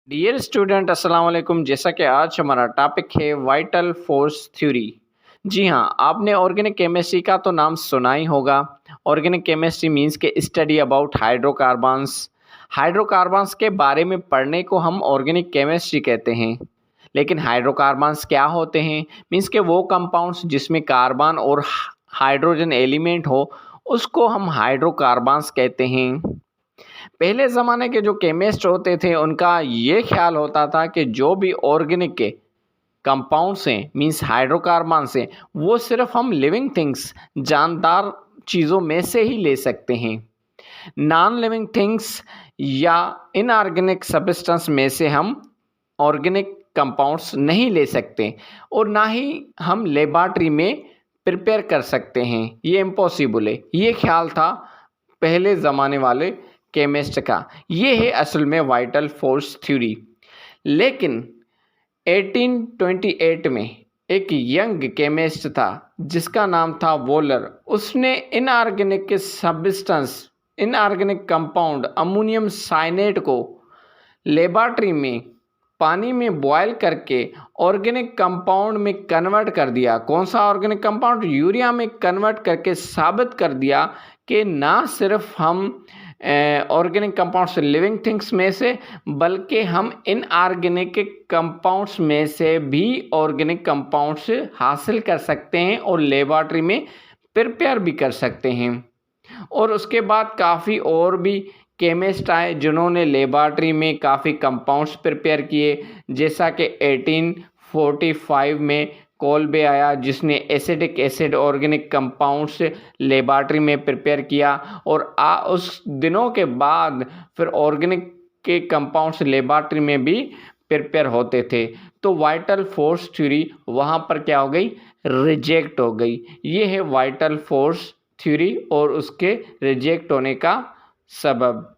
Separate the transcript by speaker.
Speaker 1: Dear student अस्सलाम वालेकुम। जैसा कि आज हमारा टॉपिक है वाइटल फोर्स थ्योरी। जी हाँ, आपने ऑर्गेनिक केमिस्ट्री का तो नाम सुना ही होगा। ऑर्गेनिक केमिस्ट्री मींस के स्टडी अबाउट हाइड्रोकार्बन्स। हाइड्रोकार्बन्स के बारे में पढ़ने को हम ऑर्गेनिक केमिस्ट्री कहते हैं। लेकिन हाइड्रोकार्बन्स क्या होते हैं? मींस के वो कंपाउंड्स जिसमें कार्बन और हाइड्रोजन एलिमेंट हो, उसको हम हाइड्रोकार्बन्स कहते हैं। पहले ज़माने के जो केमिस्ट होते थे उनका ये ख्याल होता था कि जो भी ऑर्गेनिक के कंपाउंड्स हैं मींस हाइड्रोकार्बन्स हैं, वो सिर्फ हम लिविंग थिंग्स जानदार चीज़ों में से ही ले सकते हैं। नॉन लिविंग थिंग्स या इनऑर्गेनिक सब्सटेंस में से हम ऑर्गेनिक कंपाउंड्स नहीं ले सकते और ना ही हम लेबॉरेटरी में प्रिपेयर कर सकते हैं। ये इम्पॉसिबल है। ये ख्याल था पहले ज़माने वाले केमिस्ट का। ये है असल में वाइटल फोर्स थ्योरी। लेकिन 1828 में एक यंग केमिस्ट था जिसका नाम था वोलर। उसने inorganic substance, inorganic compound ammonium cyanate को लेबॉरेटरी में पानी में बॉयल करके ऑर्गेनिक कंपाउंड में कन्वर्ट कर दिया। कौन सा ऑर्गेनिक कंपाउंड? यूरिया में कन्वर्ट करके साबित कर दिया कि ना सिर्फ हम ऑर्गेनिक कंपाउंड्स लिविंग थिंग्स में से, बल्कि हम इनऑर्गेनिक कंपाउंड्स में से भी ऑर्गेनिक कंपाउंड्स हासिल कर सकते हैं और लेबॉरेटरी में प्रिपेयर भी कर सकते हैं। और उसके बाद काफ़ी और भी केमिस्ट आए जिन्होंने लेबॉरेटरी में काफ़ी कंपाउंड्स प्रिपेयर किए। जैसा कि 1845 में कोल्बे आया जिसने acidic acid organic compounds laboratory में प्रिपेयर किया। और उस दिनों के बाद फिर ऑर्गेनिक के कंपाउंड्स लेबॉरेटरी में भी प्रिपेयर होते थे। तो वाइटल फोर्स थ्योरी वहाँ पर क्या हो गई? रिजेक्ट हो गई। ये है वाइटल फोर्स थ्योरी और उसके रिजेक्ट होने का सबब।